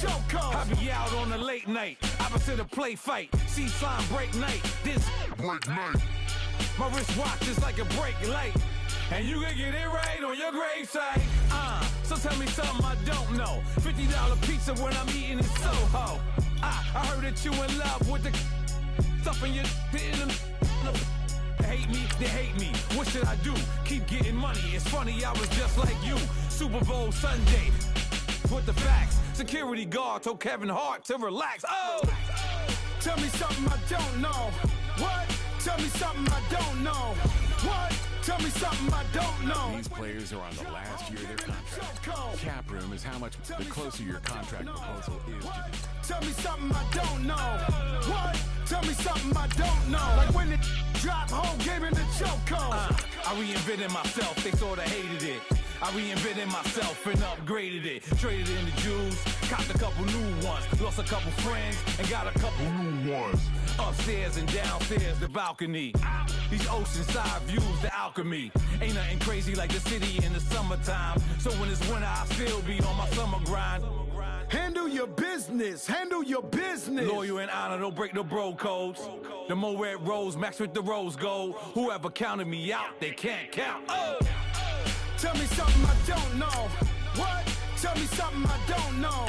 chokehold. I be out on a late night, opposite a play fight. See slime break night, this break night. My wrist watch is like a brake light, and you can get it right on your gravesite. So tell me something I don't know. $50 pizza when I'm eating in Soho. I heard that you in love with the stuff in your hate me, they hate me. What should I do? Keep getting money. It's funny, I was just like you. Super Bowl Sunday with the facts. Security guard told Kevin Hart to relax. Oh! Tell me something I don't know. What? Tell me something I don't know. What? Tell me something I don't know. These players are on the last year of their contract. Cap room is how much the closer your contract proposal is to the... Tell me something I don't know. What? Tell me something I don't know. Like when it dropped, whole game in the chokehold. I reinvented myself, they sorta hated it. I reinvented myself and upgraded it. Traded in the Jews, copped a couple new ones. Lost a couple friends and got a couple new ones. Upstairs and downstairs, the balcony. These oceanside views, the alchemy. Ain't nothing crazy like the city in the summertime. So when it's winter, I still be on my summer grind. Handle your business, handle your business. Loyal and honor, don't break no bro codes. The more red rose, max with the rose gold. Whoever counted me out, they can't count. Oh! Tell me something I don't know. What? Tell me something I don't know.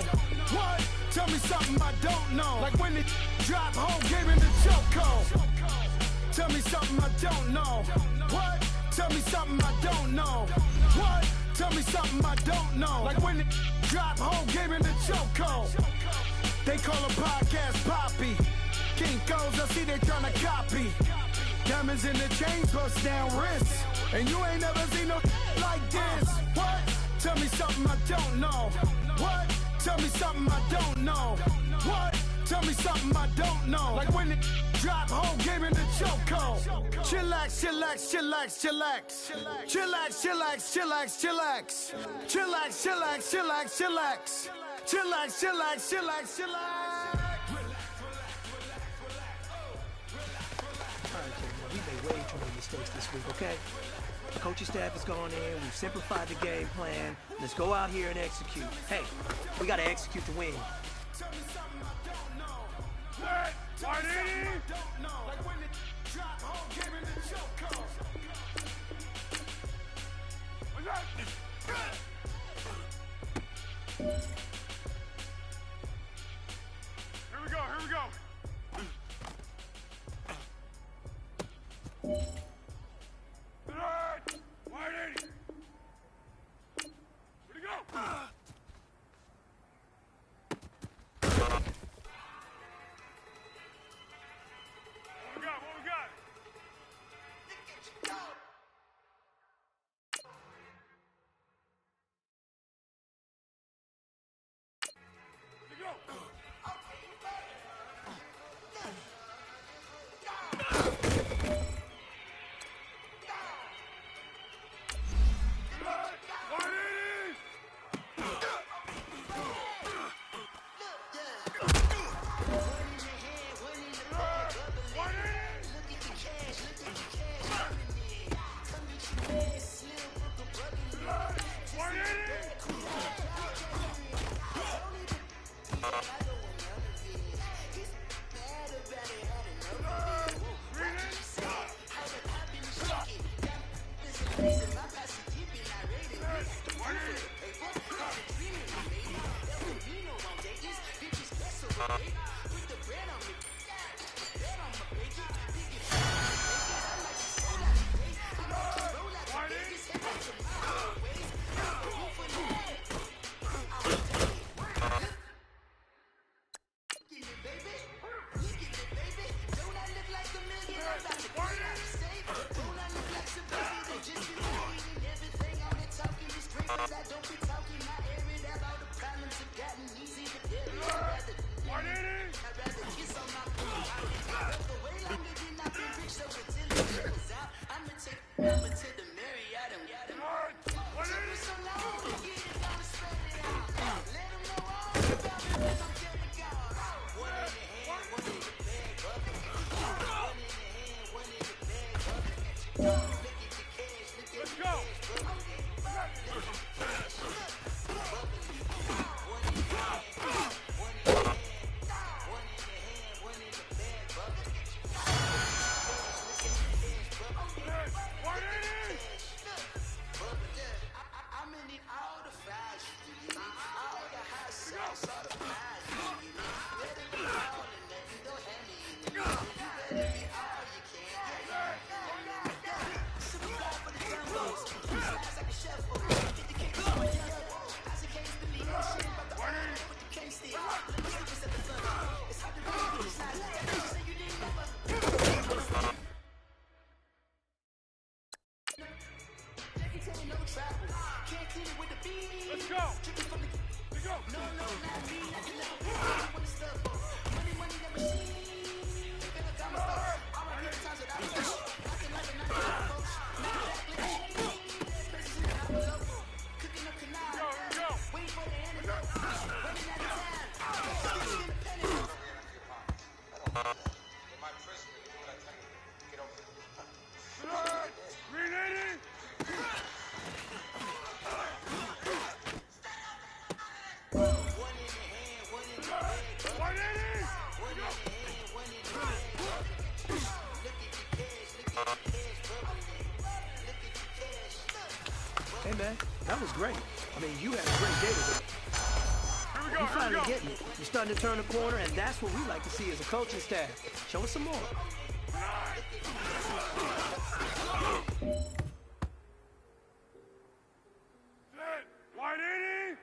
What? Tell me something I don't know. Like when it dropped, whole game in the chokehold. Tell me something I don't know. What? Tell me something I don't know. What? Tell me something I don't know. Like when it dropped, whole game in the chokehold. They call a podcast Poppy. Kinkos, I see they tryna copy. Diamonds in the chains, bust down wrists. And you ain't never seen no like this. What? Tell me something I don't know. What? Tell me something I don't know. What? Tell me something I don't know. Like when it drop, whole game in the chokehold. Chillax, chillax, chillax, chillax. Chillax, chillax, chillax, chillax. Chillax, chillax, chillax, chillax. Chillax, chillax, chillax, chillax. We made way too many mistakes this week, okay? The coaching staff has gone in, we've simplified the game plan. Let's go out here and execute. Hey, we gotta execute to win. Here we go, here we go. What Hey, man, that was great. I mean, you had a great day today. You're finally getting it. You're starting to turn the corner, and that's what we like to see as a coaching staff. Show us some more. White 80!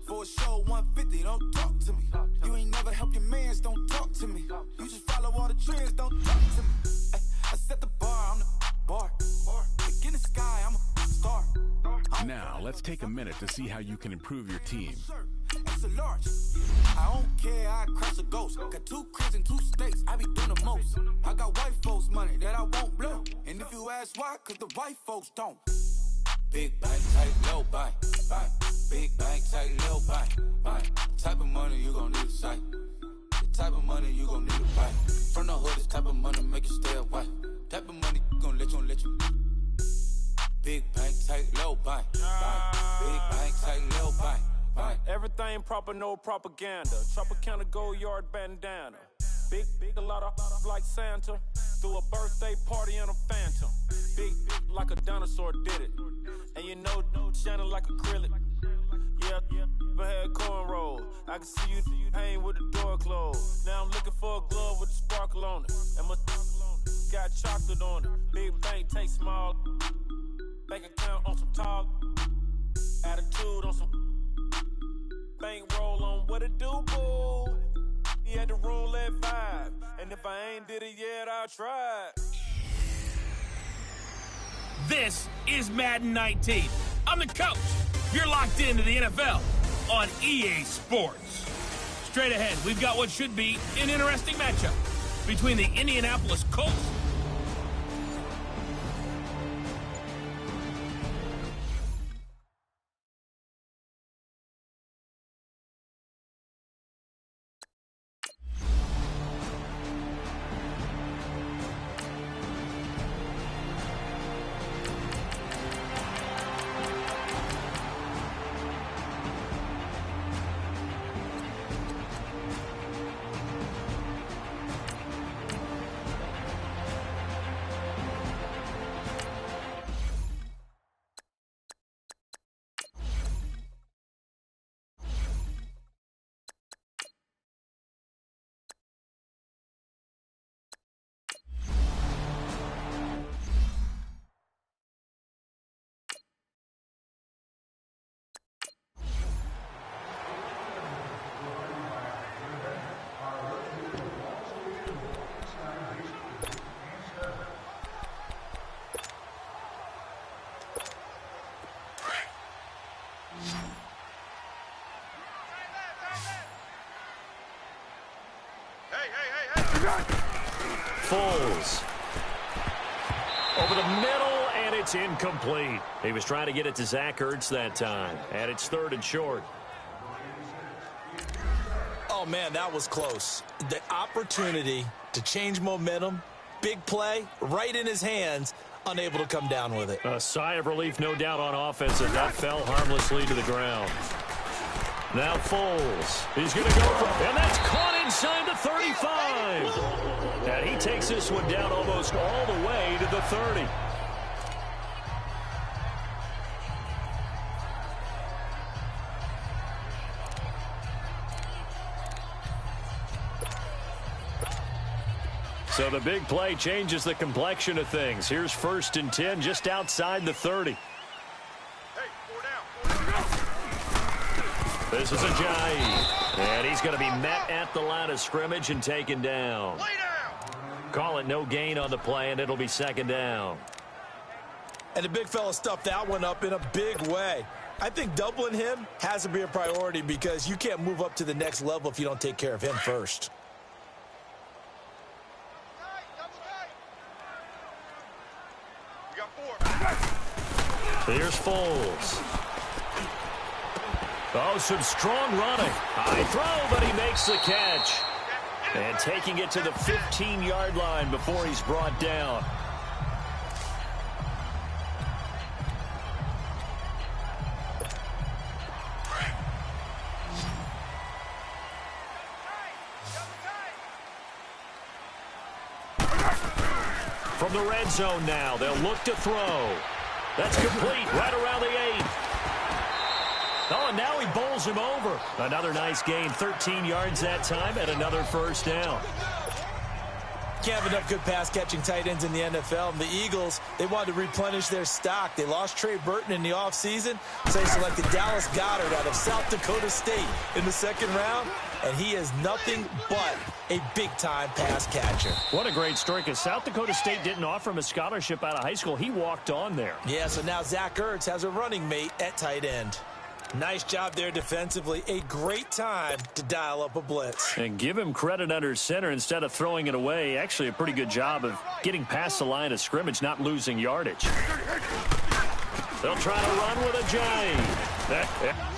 For a show 150, don't talk to me. You ain't never help your mans, don't talk to me. You just follow all the trends, don't talk to me. I set the bar, I'm the bar. Like in the sky, I'm a star. Now, let's take a minute to see how you can improve your team. It's a large. I don't care, I crush a ghost. Got 2 cribs in 2 states, I be doing the most. I got white folks' money that I won't blow. And if you ask why, cause the white folks don't. Big bank, tight, low bank, bank. Big bank, tight, low bank, bank. Type of money you gon' need a sight. The type of money you gon' need a bite. From the hood, this type of money make you stay away. Type of money gon' let you. Big bank, tight, low bank, bank. Big bank, tight, low bank, bank. Everything proper, no propaganda. Tropicana gold yard bandana. Big, a lot of like Santa. Threw a birthday party in a phantom. Big like a dinosaur did it. And you know, shining like acrylic. Yeah, I had cornrow. I can see you hang with the door closed. Now I'm looking for a glove with a sparkle on it. And my got chocolate on it. Big bank, take small. Bank account on some talk. Attitude on some. Bank roll on what it do, boo. He had the roulette vibe. And if I ain't did it yet, I'll try it. This is Madden 19. I'm the coach. You're locked into the NFL on EA Sports. Straight ahead, we've got what should be an interesting matchup between the Indianapolis Colts Foles. Over the middle, and it's incomplete. He was trying to get it to Zach Ertz that time, and it's 3rd and short. Oh, man, that was close. The opportunity to change momentum, big play, right in his hands, unable to come down with it. A sigh of relief, no doubt, on offense as that fell harmlessly to the ground. Now Foles. He's going to go for, and that's caught inside the 35. And he takes this one down almost all the way to the 30. So the big play changes the complexion of things. Here's 1st and 10 just outside the 30. This is Ajayi, and he's going to be met at the line of scrimmage and taken down. Call it no gain on the play, and it'll be 2nd down. And the big fella stuffed that one up in a big way. I think doubling him has to be a priority because you can't move up to the next level if you don't take care of him first. Here's Foles. Oh, some strong running. High throw, but he makes the catch. And taking it to the 15-yard line before he's brought down. From the red zone now, they'll look to throw. That's complete right around the 8. Oh, and now he bowls him over. Another nice gain, 13 yards that time, and another 1st down. Can't have enough good pass-catching tight ends in the NFL. And the Eagles, they wanted to replenish their stock. They lost Trey Burton in the offseason, so they selected Dallas Goedert out of South Dakota State in the 2nd round, and he is nothing but a big-time pass catcher. What a great story, because South Dakota State didn't offer him a scholarship out of high school. He walked on there. Yeah, so now Zach Ertz has a running mate at tight end. Nice job there defensively. A great time to dial up a blitz. And give him credit under center instead of throwing it away. Actually, a pretty good job of getting past the line of scrimmage, not losing yardage. They'll try to run with Ajayi.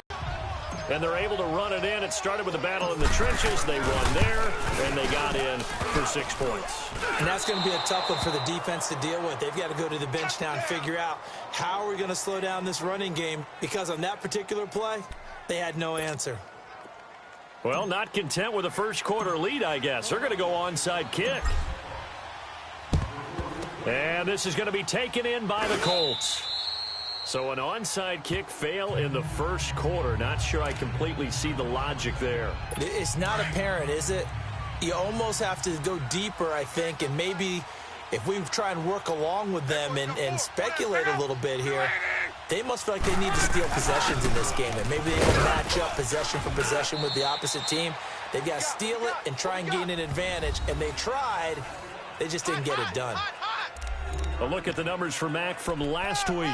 And they're able to run it in. It started with a battle in the trenches. They won there, and they got in for 6 points. And that's going to be a tough one for the defense to deal with. They've got to go to the bench now and figure out how are we going to slow down this running game, because on that particular play, they had no answer. Well, not content with a first quarter lead, I guess. They're going to go onside kick. And this is going to be taken in by the Colts. So an onside kick fail in the first quarter. Not sure I completely see the logic there. It's not apparent, is it? You almost have to go deeper, I think, and maybe if we try and work along with them and speculate a little bit here, they must feel like they need to steal possessions in this game, and maybe they don't match up possession for possession with the opposite team. They've got to steal it and try and gain an advantage, and they tried. They just didn't get it done. A look at the numbers for Mack from last week.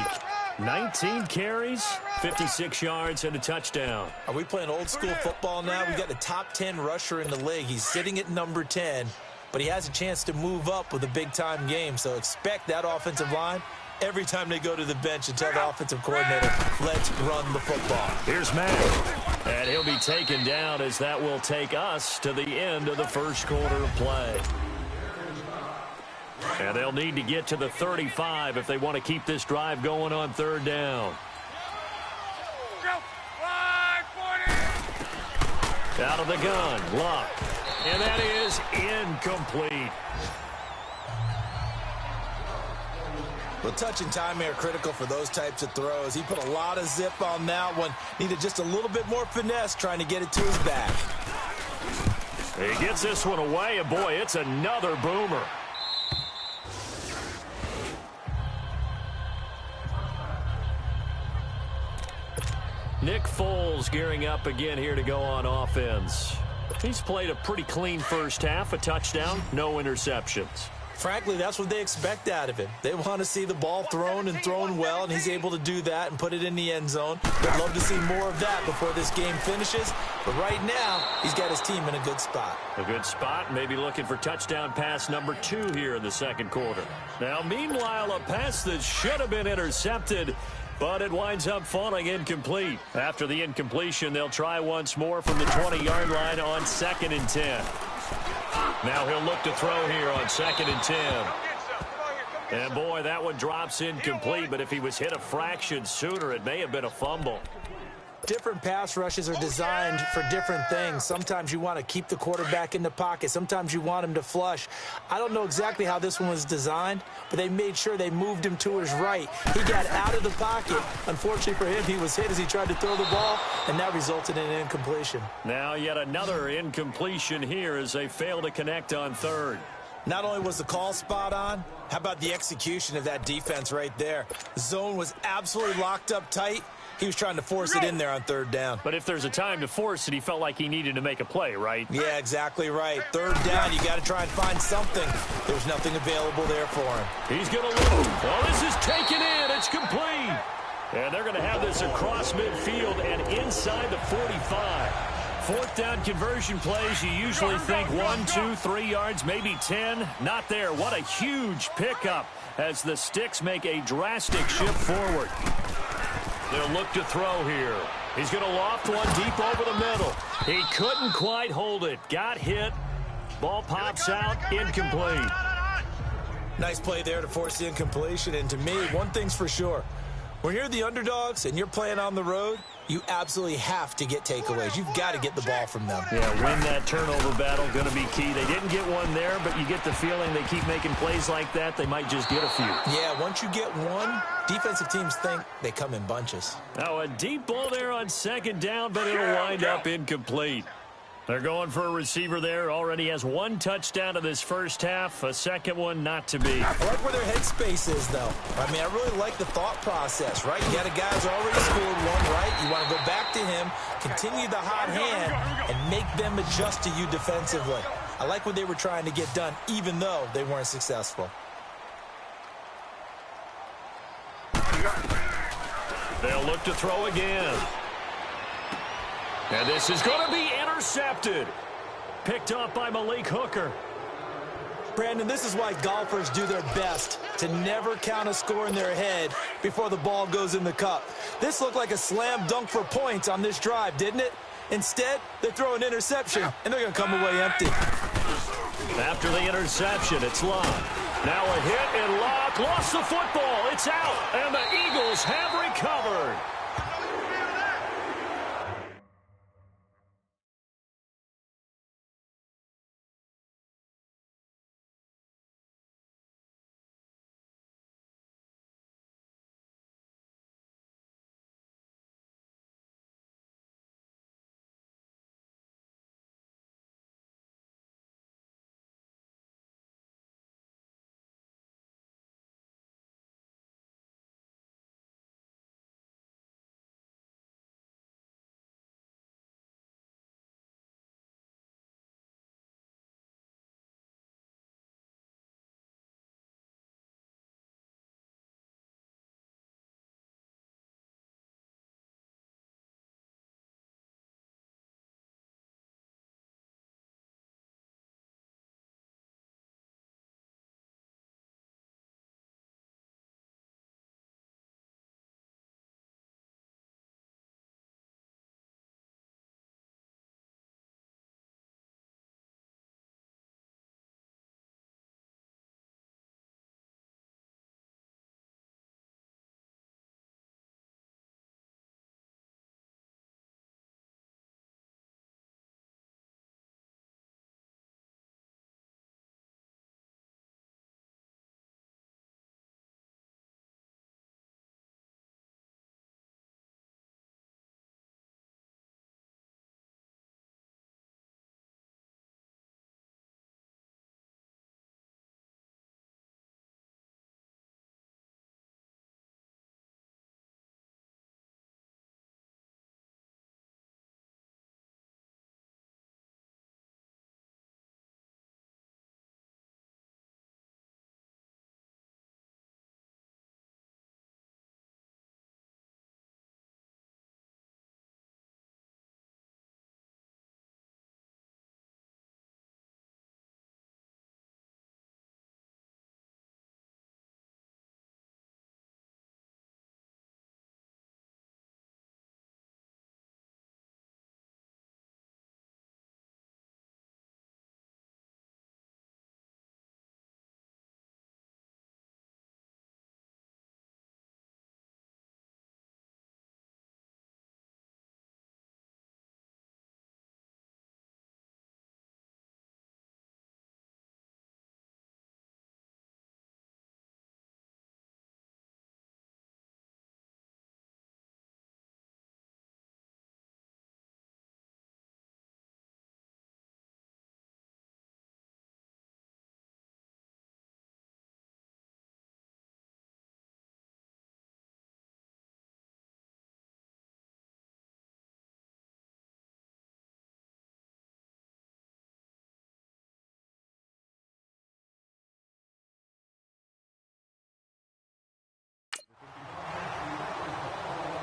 19 carries, 56 yards, and a touchdown. Are we playing old school football now? We've got the top 10 rusher in the league. He's sitting at number 10, but he has a chance to move up with a big-time game. So expect that offensive line every time they go to the bench and tell the offensive coordinator, let's run the football. Here's Mack, and he'll be taken down as that will take us to the end of the first quarter of play. And they'll need to get to the 35 if they want to keep this drive going on third down. Out of the gun, Luck. And that is incomplete. Well, touch and time are critical for those types of throws. He put a lot of zip on that one. Needed just a little bit more finesse trying to get it to his back. He gets this one away, and boy, it's another boomer. Nick Foles gearing up again here to go on offense. He's played a pretty clean first half, a touchdown, no interceptions. Frankly, that's what they expect out of him. They want to see the ball thrown and thrown well, and he's able to do that and put it in the end zone. They'd love to see more of that before this game finishes. But right now, he's got his team in a good spot. A good spot, maybe looking for touchdown pass number 2 here in the second quarter. Now, meanwhile, a pass that should have been intercepted, but it winds up falling incomplete. After the incompletion, they'll try once more from the 20-yard line on 2nd and 10. Now he'll look to throw here on 2nd and 10. And boy, that one drops incomplete, but if he was hit a fraction sooner, it may have been a fumble. Different pass rushes are designed for different things. Sometimes you want to keep the quarterback in the pocket. Sometimes you want him to flush. I don't know exactly how this one was designed, but they made sure they moved him to his right. He got out of the pocket. Unfortunately for him, he was hit as he tried to throw the ball, and that resulted in an incompletion. Now yet another incompletion here as they fail to connect on 3rd. Not only was the call spot on, how about the execution of that defense right there? The zone was absolutely locked up tight. He was trying to force it in there on 3rd down. But if there's a time to force it, he felt like he needed to make a play, right? Yeah, exactly right. 3rd down, you got to try and find something. There's nothing available there for him. He's going to loop. Oh, this is taken in. It's complete. And they're going to have this across midfield and inside the 45. 4th down conversion plays, you usually think 1, 2, 3 yards, maybe 10. Not there. What a huge pickup as the Sticks make a drastic shift forward. They'll look to throw here. He's going to loft one deep over the middle. He couldn't quite hold it. Got hit. Ball pops out. Incomplete. Nice play there to force the incompletion. And to me, one thing's for sure. When you're the underdogs and you're playing on the road, you absolutely have to get takeaways. You've got to get the ball from them. Yeah, win that turnover battle, going to be key. They didn't get one there, but you get the feeling they keep making plays like that, they might just get a few. Yeah, once you get one, defensive teams think they come in bunches. Now a deep ball there on 2nd down, but it'll wind up incomplete. They're going for a receiver there. Already has 1 touchdown in this first half. A second one not to be. I like where their headspace is, though. I mean, I really like the thought process, right? You got a guy who's already scored one, right? You want to go back to him, continue the hot hand, and make them adjust to you defensively. I like what they were trying to get done, even though they weren't successful. They'll look to throw again. And this is going to be intercepted. Picked up by Malik Hooker. Brandon, this is why golfers do their best to never count a score in their head before the ball goes in the cup. This looked like a slam dunk for points on this drive, didn't it? Instead, they throw an interception, and they're going to come away empty. After the interception, it's Locke. Now a hit, and Locke lost the football. It's out, and the Eagles have recovered.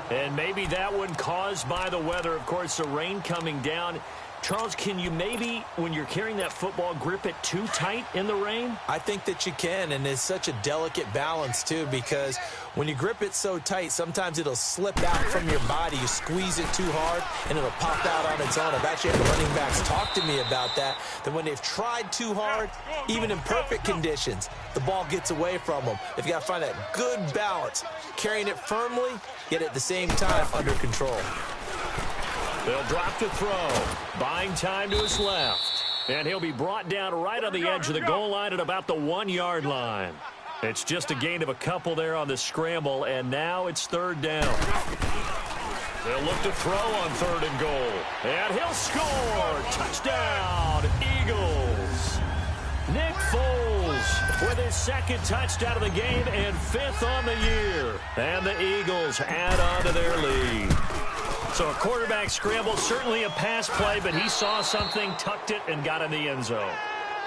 And maybe that one caused by the weather. Of course, the rain coming down. Charles, can you maybe, when you're carrying that football, grip it too tight in the rain? I think that you can, and it's such a delicate balance, too, because when you grip it so tight, sometimes it'll slip out from your body. You squeeze it too hard, and it'll pop out on its own. I've actually had running backs talk to me about that when they've tried too hard, even in perfect conditions, the ball gets away from them. They've got to find that good balance, carrying it firmly, yet at the same time under control. They'll drop to throw. Buying time to his left. And he'll be brought down right on the edge of the goal line at about the 1-yard line. It's just a gain of a couple there on the scramble, and now it's third down. They'll look to throw on 3rd and goal. And he'll score! Touchdown, Eagles! Nick Foles with his 2nd touchdown of the game and 5th on the year. And the Eagles add on to their lead. So a quarterback scramble, certainly a pass play, but he saw something, tucked it, and got in the end zone.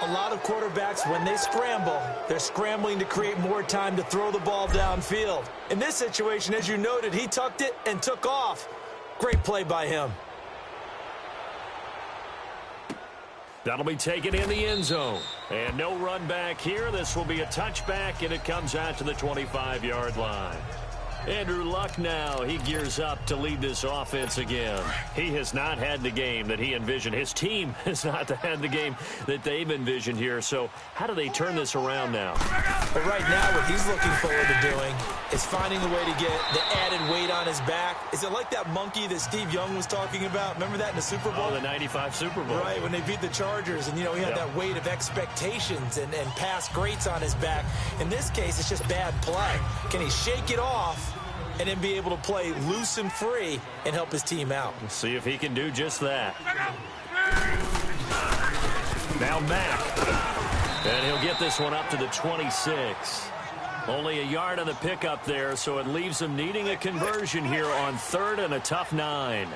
A lot of quarterbacks, when they scramble, they're scrambling to create more time to throw the ball downfield. In this situation, as you noted, he tucked it and took off. Great play by him. That'll be taken in the end zone. And no run back here. This will be a touchback, and it comes out to the 25-yard line. Andrew Luck now, he gears up to lead this offense again. He has not had the game that he envisioned. His team has not had the game that they've envisioned here. So how do they turn this around now? Well, right now what he's looking forward to doing is finding a way to get the added weight on his back. Is it like that monkey that Steve Young was talking about? Remember that in the Super Bowl? Oh, the 95 Super Bowl. Right, when they beat the Chargers. And, you know, he had that weight of expectations and past greats on his back. In this case, it's just bad play. Can he shake it off and then be able to play loose and free and help his team out? We'll see if he can do just that. Now Mack. And he'll get this one up to the 26. Only a yard on the pickup there, so it leaves him needing a conversion here on 3rd and a tough 9.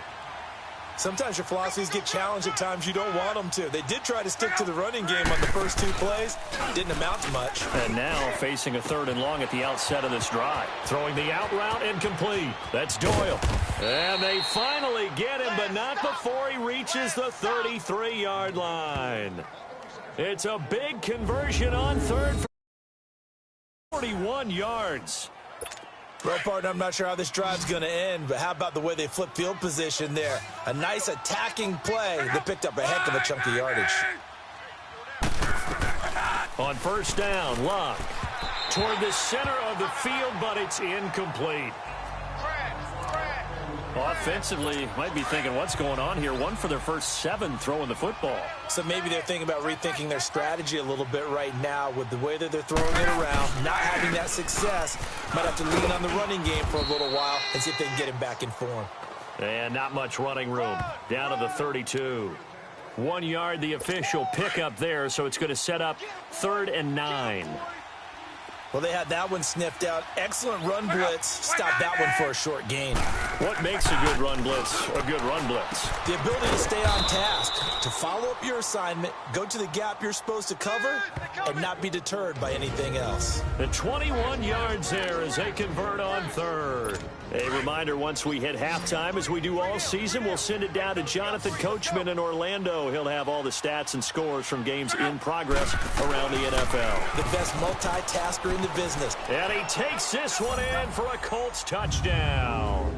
Sometimes your philosophies get challenged at times you don't want them to. They did try to stick to the running game on the first 2 plays. Didn't amount to much. And now facing a 3rd and long at the outset of this drive. Throwing the out route incomplete. That's Doyle. And they finally get him, but not before he reaches the 33-yard line. It's a big conversion on 3rd for 41 yards. Well, partner, I'm not sure how this drive's going to end, but how about the way they flip field position there? A nice attacking play that picked up a heck of a chunk of yardage. On 1st down, Luck toward the center of the field, but it's incomplete. Offensively, might be thinking, what's going on here? 1 for their first 7 throwing the football. So maybe they're thinking about rethinking their strategy a little bit right now with the way that they're throwing it around, not having that success. Might have to lean on the running game for a little while and see if they can get him back in form. And not much running room. Down to the 32. 1 yard, the official pickup there, so it's going to set up 3rd and 9. Well, they had that one sniffed out. Excellent run blitz. Stop that one for a short gain. What makes a good run blitz a good run blitz? The ability to stay on task, to follow up your assignment, go to the gap you're supposed to cover, and not be deterred by anything else. The 21 yards there as they convert on 3rd. A reminder, once we hit halftime, as we do all season, we'll send it down to Jonathan Coachman in Orlando. He'll have all the stats and scores from games in progress around the NFL. The best multitasker in the business. And he takes this one in for a Colts touchdown.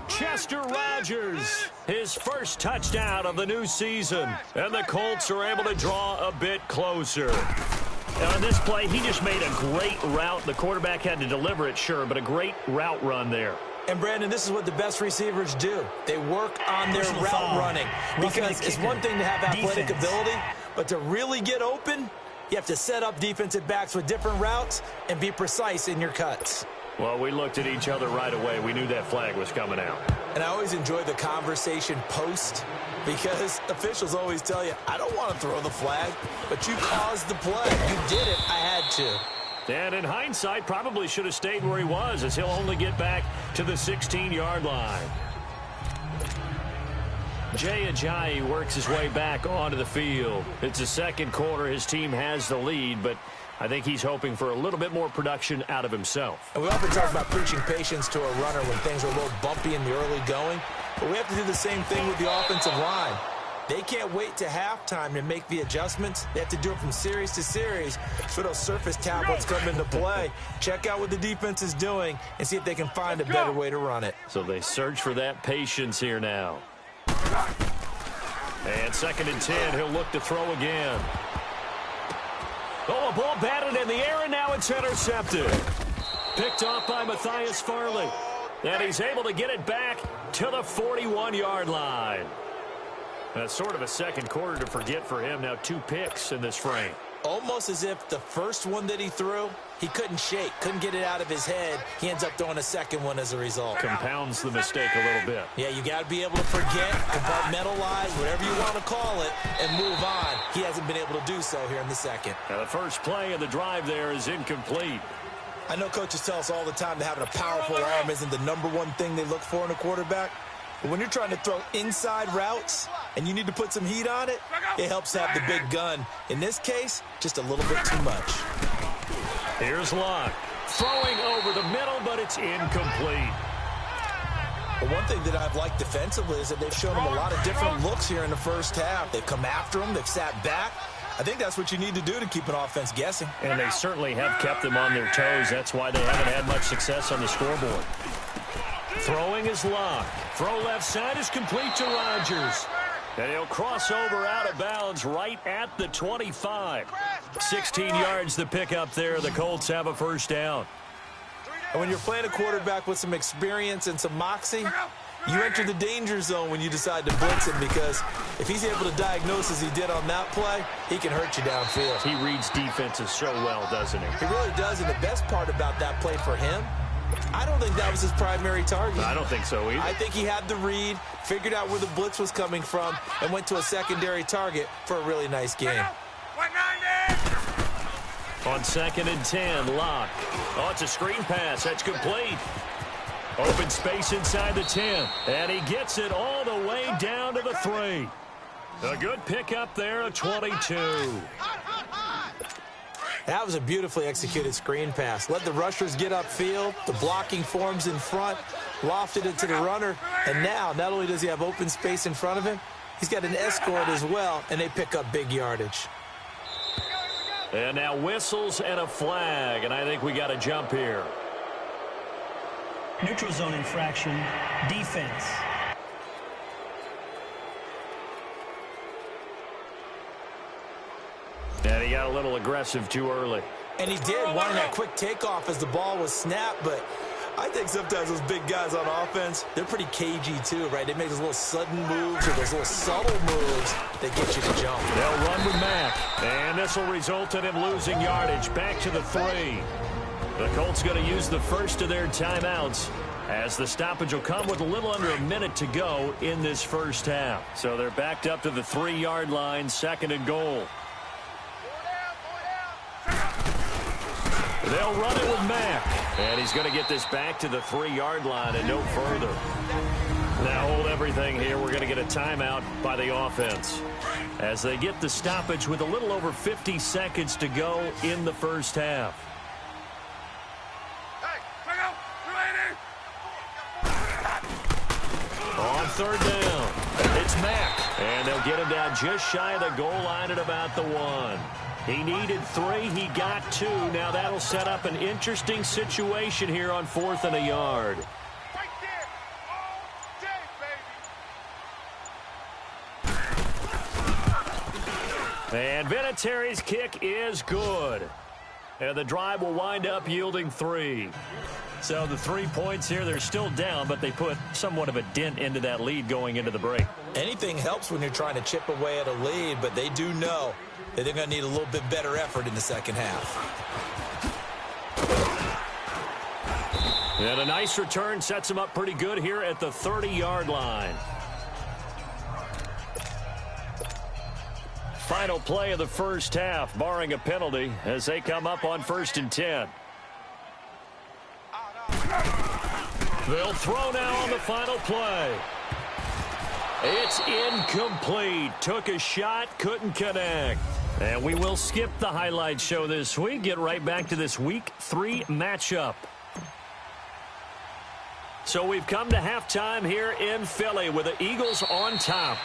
Chester Rogers, his first touchdown of the new season. And the Colts are able to draw a bit closer. And on this play, he just made a great route. The quarterback had to deliver it, sure, but a great route run there. And, Brandon, this is what the best receivers do. They work on their route running. Because it's one thing to have athletic ability, but to really get open, you have to set up defensive backs with different routes and be precise in your cuts. Well, we looked at each other right away. We knew that flag was coming out. And I always enjoy the conversation post because officials always tell you, I don't want to throw the flag, but you caused the play. You did it. I had to. And in hindsight, probably should have stayed where he was, as he'll only get back to the 16-yard line. Jay Ajayi works his way back onto the field. It's the second quarter. His team has the lead, but I think he's hoping for a little bit more production out of himself. And we often talk about preaching patience to a runner when things are a little bumpy in the early going, but we have to do the same thing with the offensive line. They can't wait to halftime to make the adjustments. They have to do it from series to series so those surface tablets come into play. Check out what the defense is doing and see if they can find a better way to run it. So they search for that patience here now. And 2nd and 10, he'll look to throw again. Oh, a ball batted in the air, and now it's intercepted. Picked off by Matthias Farley. And he's able to get it back to the 41-yard line. That's sort of a second quarter to forget for him. Now 2 picks in this frame. Almost as if the first one that he threw, he couldn't shake, couldn't get it out of his head. He ends up throwing a second one as a result. Compounds the mistake a little bit. Yeah, you got to be able to forget, compartmentalize, whatever you want to call it, and move on. He hasn't been able to do so here in the second. Now the first play of the drive there is incomplete. I know coaches tell us all the time that having a powerful arm isn't the #1 thing they look for in a quarterback. But when you're trying to throw inside routes and you need to put some heat on it, it helps to have the big gun. In this case, just a little bit too much. Here's Locke. Throwing over the middle, but it's incomplete. But one thing that I've liked defensively is that they've shown him a lot of different looks here in the first half. They've come after him. They've sat back. I think that's what you need to do to keep an offense guessing. And they certainly have kept them on their toes. That's why they haven't had much success on the scoreboard. Throwing is Locke. Throw left side is complete to Rodgers. And he'll cross over out of bounds right at the 25. 16 yards the pickup there. The Colts have a first down. And when you're playing a quarterback with some experience and some moxie, you enter the danger zone when you decide to blitz him, because if he's able to diagnose as he did on that play, he can hurt you downfield. He reads defenses so well, doesn't he? He really does, and the best part about that play for him, I don't think that was his primary target. I don't think so either. I think he had the read, figured out where the blitz was coming from, and went to a secondary target for a really nice game. On 2nd and 10, Locke. Oh, it's a screen pass. That's complete. Open space inside the 10. And he gets it all the way down to the 3. A good pickup there, a 22. That was a beautifully executed screen pass. Let the rushers get upfield. The blocking forms in front. Lofted it to the runner. And now, not only does he have open space in front of him, he's got an escort as well, and they pick up big yardage. And now whistles and a flag, and I think we got a jump here. Neutral zone infraction, defense. And he got a little aggressive too early. And he did, wanting that quick takeoff as the ball was snapped, but I think sometimes those big guys on offense, they're pretty cagey too, right? They make those little sudden moves or those little subtle moves that get you to jump. They'll run with Mack, and this will result in him losing yardage back to the 3. The Colts going to use the first of their timeouts, as the stoppage will come with a little under a minute to go in this first half. So they're backed up to the 3-yard line, 2nd and goal. They'll run it with Mack, and he's going to get this back to the 3-yard line and no further. Now hold everything here. We're going to get a timeout by the offense as they get the stoppage with a little over 50 seconds to go in the first half. On 3rd down, it's Mack, and they'll get him down just shy of the goal line at about the 1. He needed 3. He got 2. Now that'll set up an interesting situation here on 4th and a yard. And Vinatieri's kick is good. And the drive will wind up yielding 3. So the 3 points here, they're still down, but they put somewhat of a dent into that lead going into the break. Anything helps when you're trying to chip away at a lead, but they do know that they're going to need a little bit better effort in the second half. And a nice return sets them up pretty good here at the 30-yard line. Final play of the first half, barring a penalty, as they come up on 1st and 10. They'll throw now on the final play. It's incomplete. Took a shot, couldn't connect. And we will skip the highlight show this week. Get right back to this Week 3 matchup. So we've come to halftime here in Philly with the Eagles on top.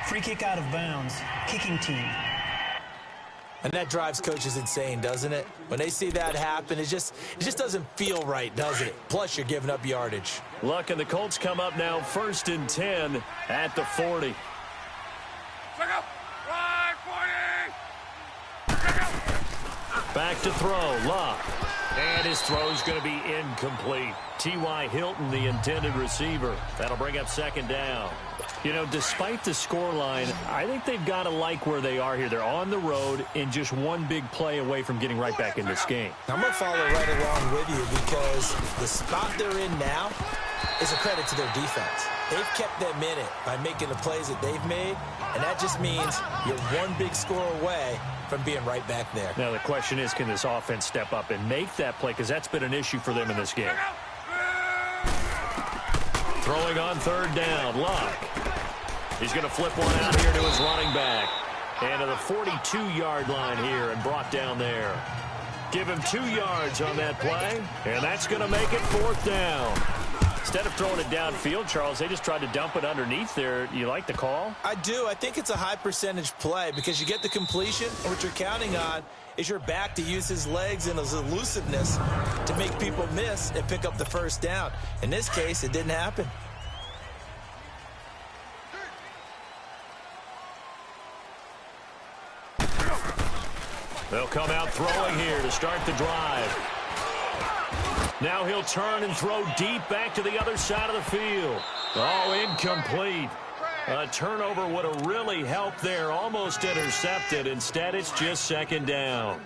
Free kick out of bounds. Kicking team. And that drives coaches insane, doesn't it? When they see that happen, it just doesn't feel right, does it? Plus, you're giving up yardage. Look, and the Colts come up now 1st and 10 at the 40. Check up. Right, 40. Check up. Back to throw, Luck. And his throw's going to be incomplete. T.Y. Hilton, the intended receiver. That'll bring up 2nd down. You know, despite the scoreline, I think they've got to like where they are here. They're on the road and just one big play away from getting right back in this game. I'm going to follow right along with you because the spot they're in now is a credit to their defense. They've kept them in it by making the plays that they've made, and that just means you're one big score away from being right back there. Now, the question is, can this offense step up and make that play? Because that's been an issue for them in this game. Throwing on 3rd down, Luck. He's going to flip one out here to his running back. And to the 42-yard line here and brought down there. Give him 2 yards on that play, and that's going to make it 4th down. Instead of throwing it downfield, Charles, they just tried to dump it underneath there. You like the call? I do. I think it's a high percentage play because you get the completion, and what you're counting on is your back to use his legs and his elusiveness to make people miss and pick up the 1st down. In this case, it didn't happen. They'll come out throwing here to start the drive. Now he'll turn and throw deep back to the other side of the field. Oh, incomplete. A turnover would have really helped there. Almost intercepted. Instead, it's just 2nd down.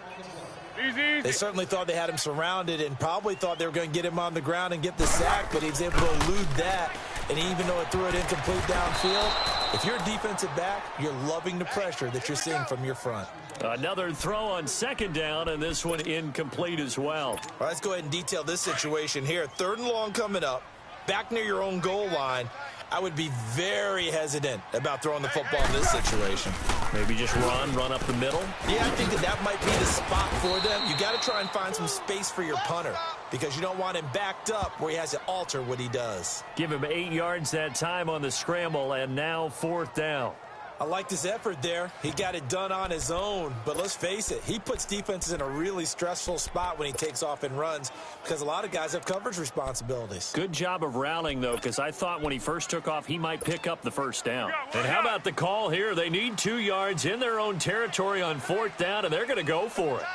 They certainly thought they had him surrounded and probably thought they were going to get him on the ground and get the sack, but he was able to elude that. And even though it threw it incomplete downfield, if you're a defensive back, you're loving the pressure that you're seeing from your front. Another throw on 2nd down, and this one incomplete as well. All right, let's go ahead and detail this situation here. 3rd and long coming up, back near your own goal line. I would be very hesitant about throwing the football in this situation. Maybe just run up the middle? Yeah, I think that might be the spot for them. You got to try and find some space for your punter because you don't want him backed up where he has to alter what he does. Give him 8 yards that time on the scramble, and now 4th down. I liked his effort there. He got it done on his own. But let's face it, he puts defenses in a really stressful spot when he takes off and runs because a lot of guys have coverage responsibilities. Good job of rallying, though, because I thought when he first took off, he might pick up the 1st down. And how about the call here? They need 2 yards in their own territory on 4th down, and they're going to go for it.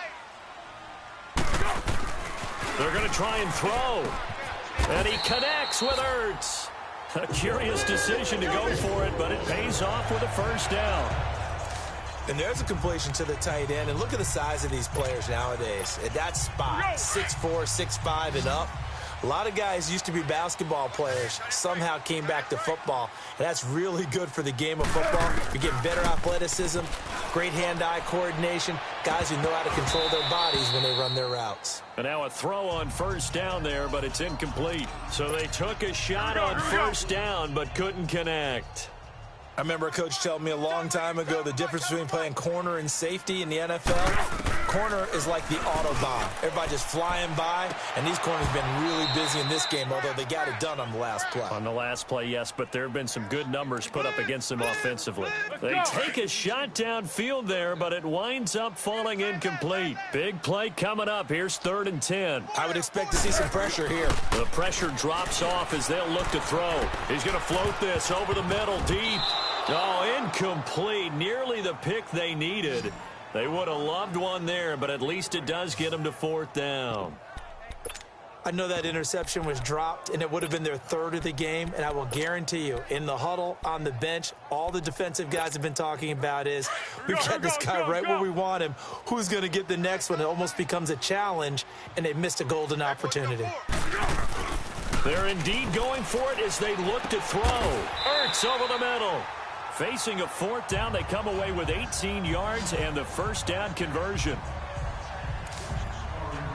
They're going to try and throw. And he connects with Ertz. A curious decision to go for it, but it pays off with a 1st down. And there's a completion to the tight end. And look at the size of these players nowadays. At that spot, 6'4", 6'5", and up. A lot of guys used to be basketball players, somehow came back to football. And that's really good for the game of football. You're getting better athleticism, great hand-eye coordination, guys who know how to control their bodies when they run their routes. And now a throw on 1st down there, but it's incomplete. So they took a shot on 1st down, but couldn't connect. I remember a coach telling me a long time ago the difference between playing corner and safety in the NFL. Corner is like the Autobahn. Everybody just flying by, and these corners have been really busy in this game, although they got it done on the last play. On the last play, yes, but there have been some good numbers put up against them offensively. They take a shot downfield there, but it winds up falling incomplete. Big play coming up. Here's 3rd and 10. I would expect to see some pressure here. The pressure drops off as they'll look to throw. He's going to float this over the middle, deep. Oh, incomplete. Nearly the pick they needed. They would have loved one there, but at least it does get them to 4th down. I know that interception was dropped, and it would have been their 3rd of the game, and I will guarantee you, in the huddle, on the bench, all the defensive guys have been talking about is, we've got this guy right where we want him. Who's going to get the next one? It almost becomes a challenge, and they missed a golden opportunity. They're indeed going for it as they look to throw. Ertz over the middle. Facing a 4th down, they come away with 18 yards and the 1st down conversion.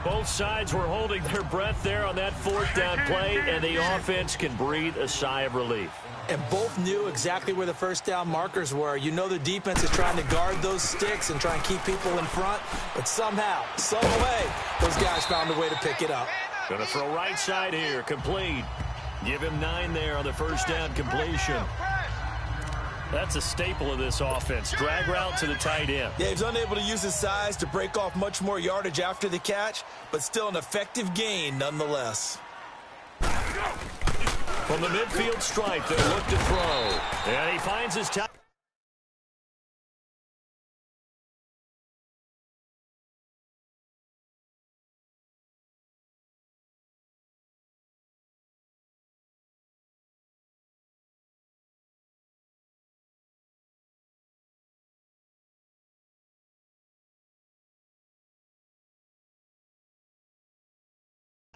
Both sides were holding their breath there on that fourth down play, and the offense can breathe a sigh of relief. And both knew exactly where the first down markers were. You know the defense is trying to guard those sticks and try and keep people in front, but somehow, some way, those guys found a way to pick it up. Going to throw right side here, complete. Give him 9 there on the first down completion. That's a staple of this offense. Drag route to the tight end. Yeah, he's unable to use his size to break off much more yardage after the catch, but still an effective gain nonetheless. From the midfield stripe, they'll look to throw. And he finds his top.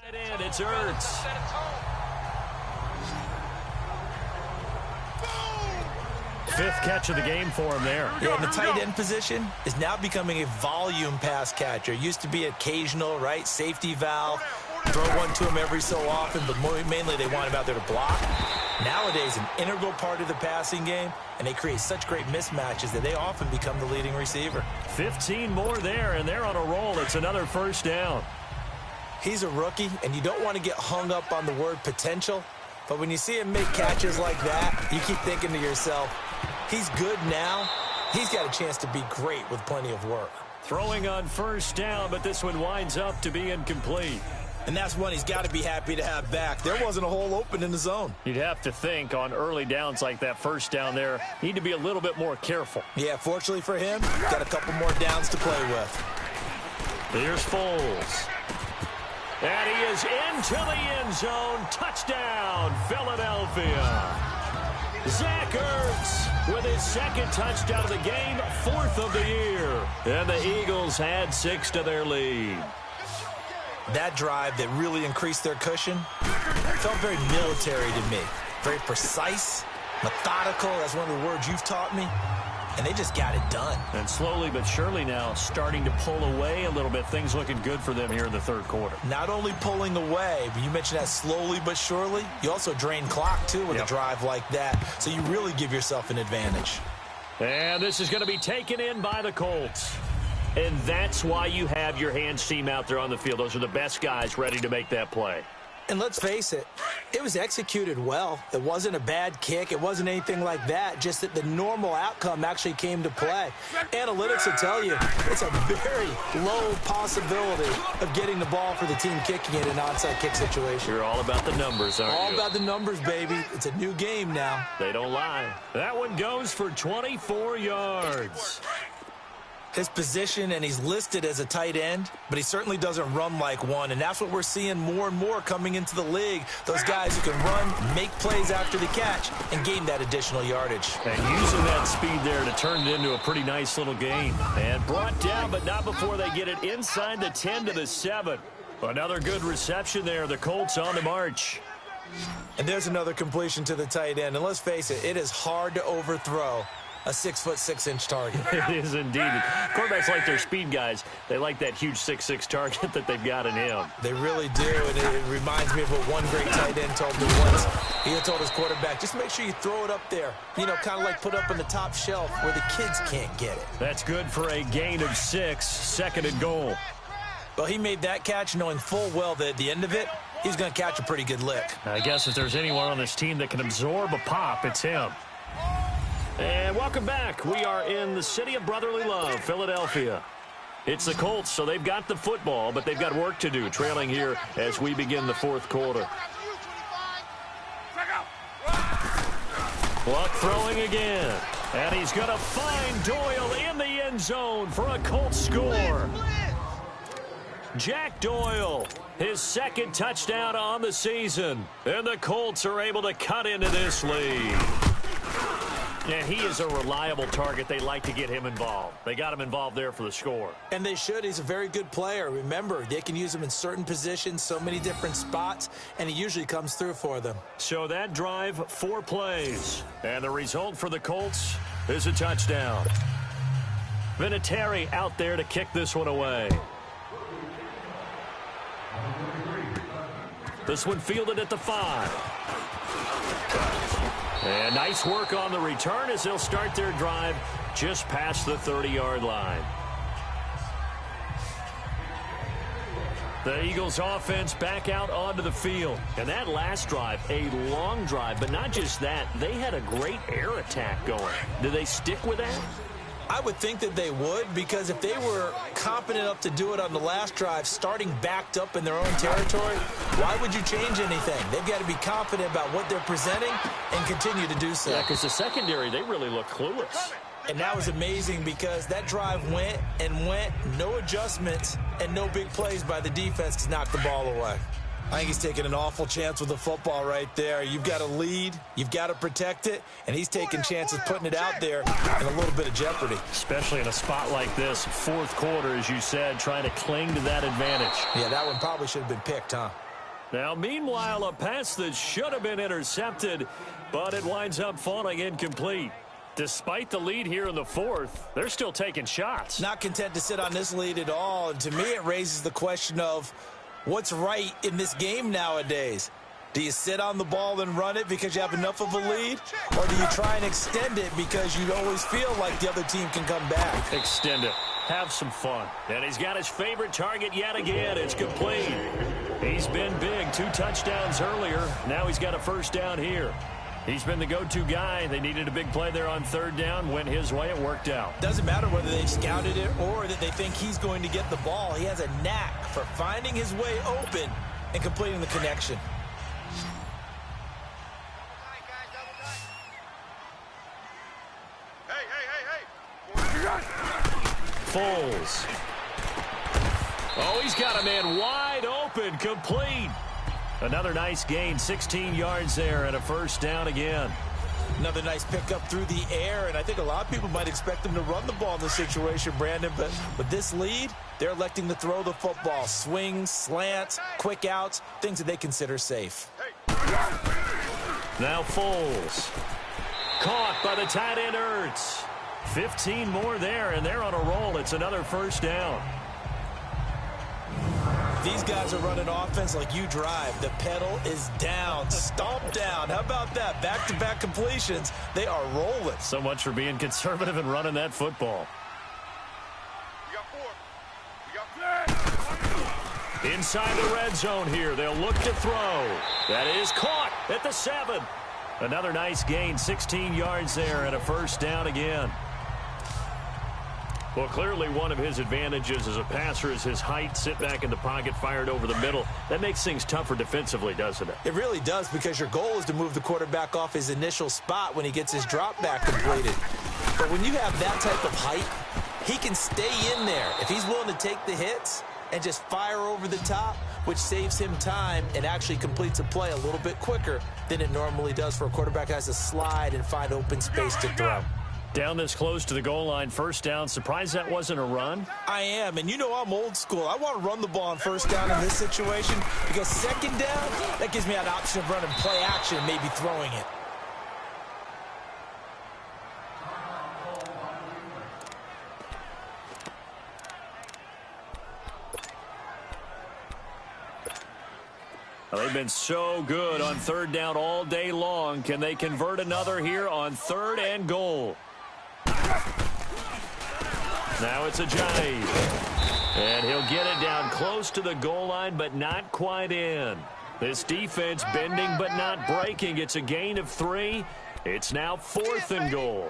And it's Ertz. Fifth catch of the game for him there. Yeah, and the tight end position is now becoming a volume pass catcher. Used to be occasional, right? Safety valve. Throw one to him every so often, but mainly they want him out there to block. Nowadays, an integral part of the passing game, and they create such great mismatches that they often become the leading receiver. 15 more there, and they're on a roll. It's another first down. He's a rookie, and you don't want to get hung up on the word potential, but when you see him make catches like that, you keep thinking to yourself, he's good now. He's got a chance to be great with plenty of work. Throwing on first down, but this one winds up to be incomplete. And that's one he's got to be happy to have back. There wasn't a hole open in the zone. You'd have to think on early downs like that first down there, need to be a little bit more careful. Yeah, fortunately for him, got a couple more downs to play with. Here's Foles. And he is into the end zone. Touchdown, Philadelphia. Zach Ertz with his second touchdown of the game, 4th of the year. And the Eagles had 6 to their lead. That drive that really increased their cushion felt very military to me. Very precise, methodical. That's one of the words you've taught me. And they just got it done. And slowly but surely now starting to pull away a little bit. Things looking good for them here in the third quarter. Not only pulling away, but you mentioned that slowly but surely. You also drain clock, too, with a drive like that. So you really give yourself an advantage. And this is going to be taken in by the Colts. And that's why you have your hands team out there on the field. Those are the best guys ready to make that play. And let's face it, it was executed well. It wasn't a bad kick. It wasn't anything like that. Just that the normal outcome actually came to play. Analytics will tell you it's a very low possibility of getting the ball for the team kicking it in an onside kick situation. You're all about the numbers, aren't you? All about the numbers, baby. It's a new game now. They don't lie. That one goes for 24 yards. His position, and he's listed as a tight end, but he certainly doesn't run like one, and that's what we're seeing more and more coming into the league. Those guys who can run, make plays after the catch, and gain that additional yardage. And using that speed there to turn it into a pretty nice little gain. And brought down, but not before they get it inside the 10 to the 7. Another good reception there. The Colts on the march. And there's another completion to the tight end, and let's face it, it is hard to overthrow a 6'6" target. It is indeed. Quarterbacks like their speed guys. They like that huge 6'6" target that they've got in him. They really do, and it reminds me of what one great tight end told me once. He had told his quarterback, just make sure you throw it up there. You know, kind of like put up on the top shelf where the kids can't get it. That's good for a gain of 6, 2nd and goal. Well, he made that catch knowing full well that at the end of it, he's going to catch a pretty good lick. I guess if there's anyone on this team that can absorb a pop, it's him. And welcome back. We are in the city of brotherly love, Philadelphia. It's the Colts, so they've got the football, but they've got work to do, trailing here as we begin the fourth quarter. Luck throwing again. And he's going to find Doyle in the end zone for a Colts score. Jack Doyle, his second touchdown on the season. And the Colts are able to cut into this lead. And he is a reliable target. They like to get him involved. They got him involved there for the score. And they should. He's a very good player. Remember, they can use him in certain positions, so many different spots, and he usually comes through for them. So that drive, 4 plays. And the result for the Colts is a touchdown. Vinatieri out there to kick this one away. This one fielded at the 5. And nice work on the return as they'll start their drive just past the 30-yard line. The Eagles offense back out onto the field. And that last drive, a long drive, but not just that, they had a great air attack going. Do they stick with that? I would think that they would, because if they were competent enough to do it on the last drive, starting backed up in their own territory, why would you change anything? They've got to be confident about what they're presenting and continue to do so. Yeah, because the secondary, they really look clueless. And that was amazing because that drive went and went, no adjustments, and no big plays by the defense to knock the ball away. I think he's taking an awful chance with the football right there. You've got to lead, you've got to protect it, and he's taking chances putting it out there in a little bit of jeopardy. Especially in a spot like this, fourth quarter, as you said, trying to cling to that advantage. Yeah, that one probably should have been picked, huh? Now, meanwhile, a pass that should have been intercepted, but it winds up falling incomplete. Despite the lead here in the fourth, they're still taking shots. Not content to sit on this lead at all, and to me it raises the question of what's right in this game nowadays. Do you sit on the ball and run it because you have enough of a lead? Or do you try and extend it because you always feel like the other team can come back? Extend it. Have some fun. And he's got his favorite target yet again. It's complete. He's been big. 2 touchdowns earlier. Now he's got a first down here. He's been the go-to guy. They needed a big play there on third down. Went his way. It worked out. Doesn't matter whether they've scouted it or that they think he's going to get the ball. He has a knack for finding his way open and completing the connection. Foles. Oh, he's got a man wide open. Complete. Another nice gain, 16 yards there, and a first down again. Another nice pickup through the air, and I think a lot of people might expect them to run the ball in this situation, Brandon, but with this lead, they're electing to throw the football. Swings, slants, quick outs, things that they consider safe. Now Foles. Caught by the tight end Ertz. 15 more there, and they're on a roll. It's another first down. These guys are running offense like you drive. The pedal is down, stomp down. How about that? Back-to-back completions. They are rolling. So much for being conservative and running that football. Inside the red zone here. They'll look to throw. That is caught at the 7. Another nice gain, 16 yards there, and a first down again. Well, clearly one of his advantages as a passer is his height. Sit back in the pocket, fired over the middle. That makes things tougher defensively, doesn't it? It really does, because your goal is to move the quarterback off his initial spot when he gets his drop back completed. But when you have that type of height, he can stay in there. If he's willing to take the hits and just fire over the top, which saves him time and actually completes a play a little bit quicker than it normally does for a quarterback who has to slide and find open space to throw. Down this close to the goal line, first down. Surprised that wasn't a run? I am, and you know I'm old school. I want to run the ball on first down in this situation because second down, that gives me an option of running play action, maybe throwing it. Well, they've been so good on third down all day long. Can they convert another here on 3rd and goal? Now it's a jive. And he'll get it down close to the goal line, but not quite in. This defense bending but not breaking. It's a gain of 3. It's now 4th and goal.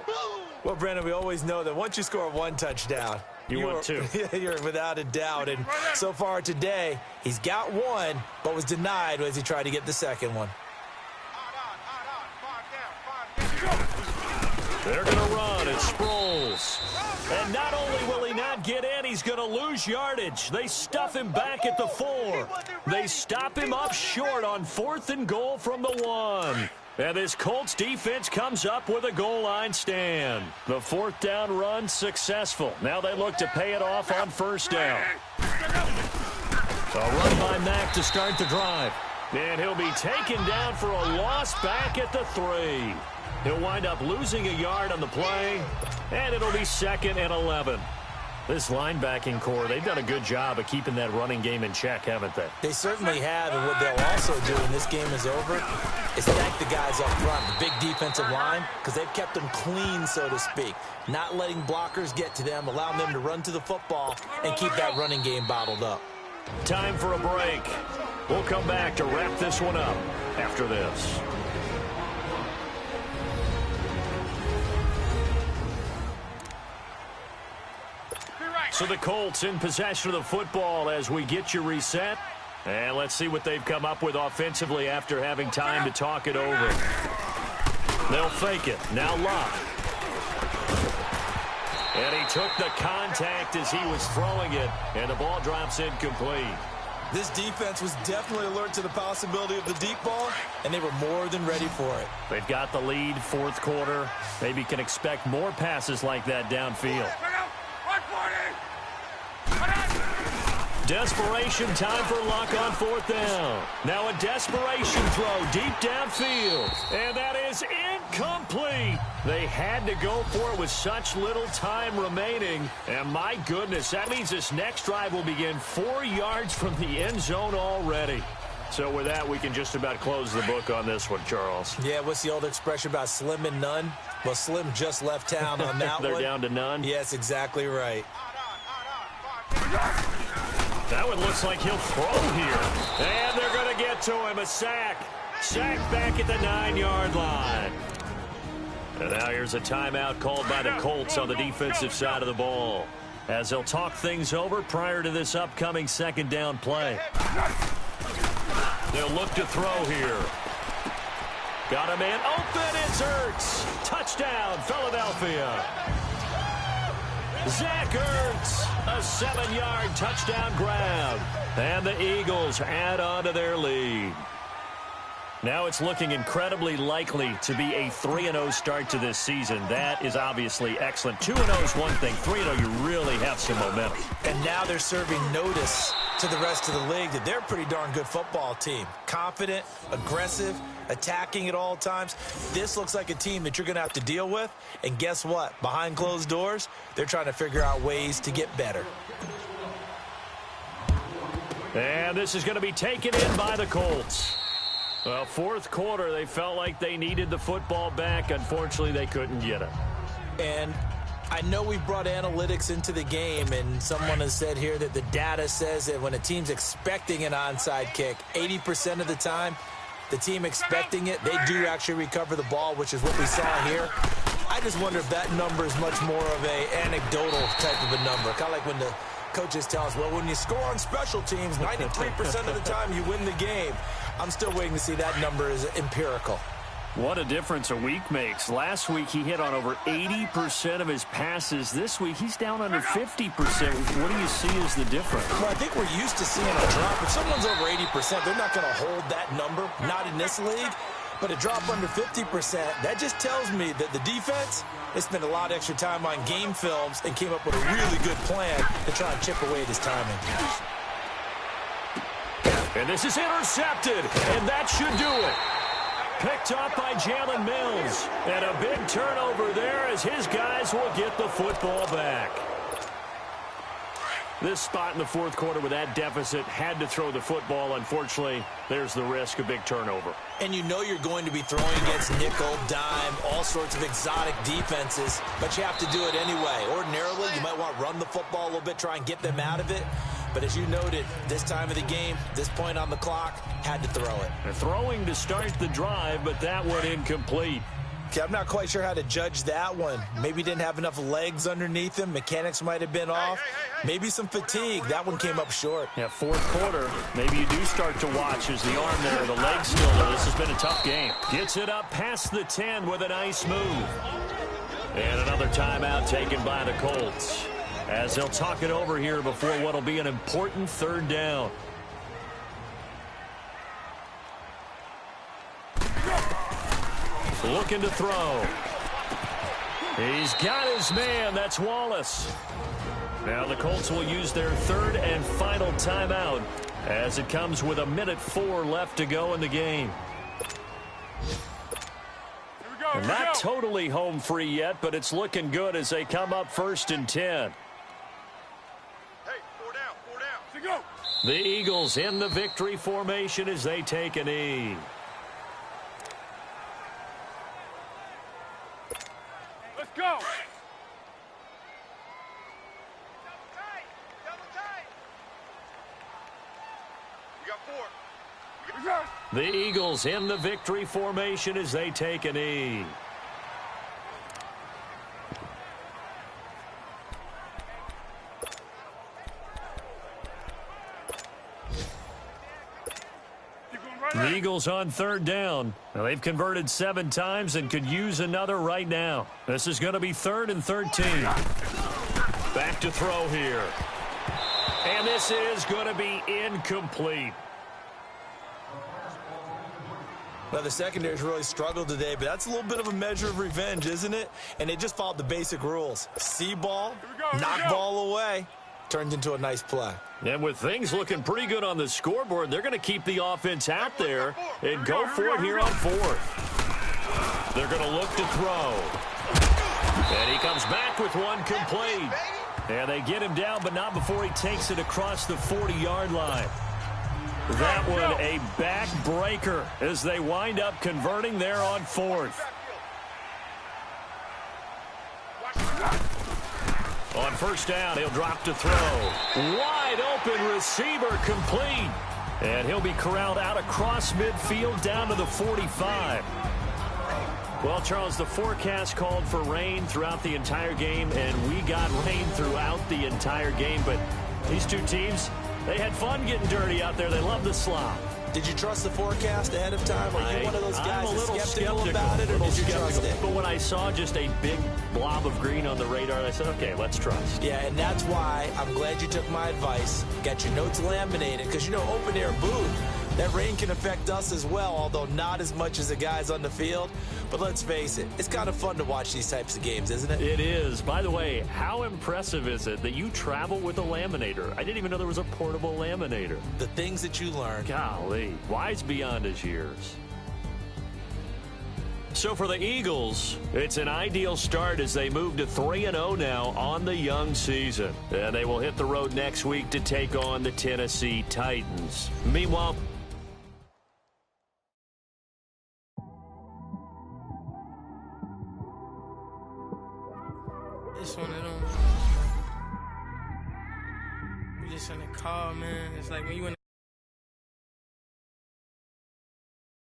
Well, Brandon, we always know that once you score 1 touchdown, you want 2. You're without a doubt. And so far today, he's got 1, but was denied as he tried to get the second one. They're going to run. It's Sproles. And not only will he not get in, he's going to lose yardage. They stuff him back at the 4. They stop him up short on 4th and goal from the 1. And this Colts defense comes up with a goal line stand. The 4th down run successful. Now they look to pay it off on first down. A run by Mack to start the drive. And he'll be taken down for a loss back at the 3. He'll wind up losing a yard on the play, and it'll be 2nd and 11. This linebacking core, they've done a good job of keeping that running game in check, haven't they? They certainly have, and what they'll also do when this game is over is thank the guys up front, the big defensive line, because they've kept them clean, so to speak, not letting blockers get to them, allowing them to run to the football and keep that running game bottled up. Time for a break. We'll come back to wrap this one up after this. So the Colts in possession of the football as we get you reset. And let's see what they've come up with offensively after having time to talk it over. They'll fake it. Now Locke. And he took the contact as he was throwing it, and the ball drops incomplete. This defense was definitely alert to the possibility of the deep ball, and they were more than ready for it. They've got the lead, fourth quarter. Maybe can expect more passes like that downfield. Desperation time for Luck on fourth down. Now a desperation throw deep downfield. And that is incomplete. They had to go for it with such little time remaining. And my goodness, that means this next drive will begin 4 yards from the end zone already. So with that, we can just about close the book on this one, Charles. Yeah, what's the old expression about slim and none? Well, Slim just left town on that They're one. down to none? Yes, exactly right. That one looks like he'll throw here. And they're going to get to him. A sack. Sack back at the 9-yard line. And now here's a timeout called by the Colts on the defensive side of the ball, as they'll talk things over prior to this upcoming second down play. They'll look to throw here. Got a man open. It's Ertz. Touchdown, Philadelphia. Zach Ertz, a 7-yard touchdown grab. And the Eagles add on to their lead. Now it's looking incredibly likely to be a 3-0 start to this season. That is obviously excellent. 2-0 is one thing. 3-0, you really have some momentum. And now they're serving notice to the rest of the league that they're a pretty darn good football team. Confident, aggressive, attacking at all times. This looks like a team that you're going to have to deal with. And guess what? Behind closed doors, they're trying to figure out ways to get better. And this is going to be taken in by the Colts. Well, fourth quarter, they felt like they needed the football back. Unfortunately, they couldn't get it. And I know we brought analytics into the game, and someone has said here that the data says that when a team's expecting an onside kick, 80% of the time, the team expecting it, they do actually recover the ball, which is what we saw here. I just wonder if that number is much more of a anecdotal type of a number, kind of like when the coaches tell us, well, when you score on special teams, 93% of the time you win the game. I'm still waiting to see that number is empirical. What a difference a week makes. Last week, he hit on over 80% of his passes. This week, he's down under 50%. What do you see as the difference? Well, I think we're used to seeing a drop. If someone's over 80%, they're not going to hold that number, not in this league. But a drop under 50%, that just tells me that the defense, they spent a lot of extra time on game films and came up with a really good plan to try and chip away at his timing. And this is intercepted, and that should do it. Picked up by Jalen Mills. And a big turnover there as his guys will get the football back. This spot in the fourth quarter with that deficit, had to throw the football. Unfortunately, there's the risk of big turnover. And you know you're going to be throwing against nickel, dime, all sorts of exotic defenses, but you have to do it anyway. Ordinarily, you might want to run the football a little bit, try and get them out of it. But as you noted, this time of the game, this point on the clock, had to throw it. They're throwing to start the drive, but that one incomplete. Okay, I'm not quite sure how to judge that one. Maybe didn't have enough legs underneath him. Mechanics might have been off. Maybe some fatigue. That one came up short. Yeah, fourth quarter, maybe you do start to watch as the arm there, the leg still there. This has been a tough game. Gets it up past the 10 with a nice move. And another timeout taken by the Colts, as they'll talk it over here before what will be an important third down. Looking to throw. He's got his man. That's Wallace. Now the Colts will use their third and final timeout as it comes with 1:04 left to go in the game. And not totally home free yet, but it's looking good as they come up 1st and 10. go. The Eagles in the victory formation as they take a knee. Let's go. The Eagles in the victory formation as they take a knee. The Eagles on third down. Now, they've converted 7 times and could use another right now. This is going to be 3rd and 13. Back to throw here. And this is going to be incomplete. Well, the secondary's really struggled today, but that's a little bit of a measure of revenge, isn't it? And they just followed the basic rules. See ball, knock ball away. Turned into a nice play. And with things looking pretty good on the scoreboard, they're going to keep the offense out there and go for it here on 4th. They're going to look to throw. And he comes back with one complete. And they get him down, but not before he takes it across the 40-yard line. That one a backbreaker as they wind up converting there on 4th. On first down, he'll drop to throw. Wide open receiver complete. And he'll be corralled out across midfield down to the 45. Well, Charles, the forecast called for rain throughout the entire game, and we got rain throughout the entire game. But these two teams, they had fun getting dirty out there. They love the slop. Did you trust the forecast ahead of time? Are you one of those guys I'm a little skeptical about it, or did you trust it? But when I saw just a big blob of green on the radar, I said, okay, let's trust. Yeah, and that's why I'm glad you took my advice. Got your notes laminated, because, you know, open-air booth, that rain can affect us as well, although not as much as the guys on the field. But let's face it, it's kind of fun to watch these types of games, isn't it? It is. By the way, how impressive is it that you travel with a laminator? I didn't even know there was a portable laminator. The things that you learn. Golly, wise beyond his years. So for the Eagles, it's an ideal start as they move to 3-0 now on the young season. And they will hit the road next week to take on the Tennessee Titans. Meanwhile, it's one of them. We just in the car, man. It's like when you in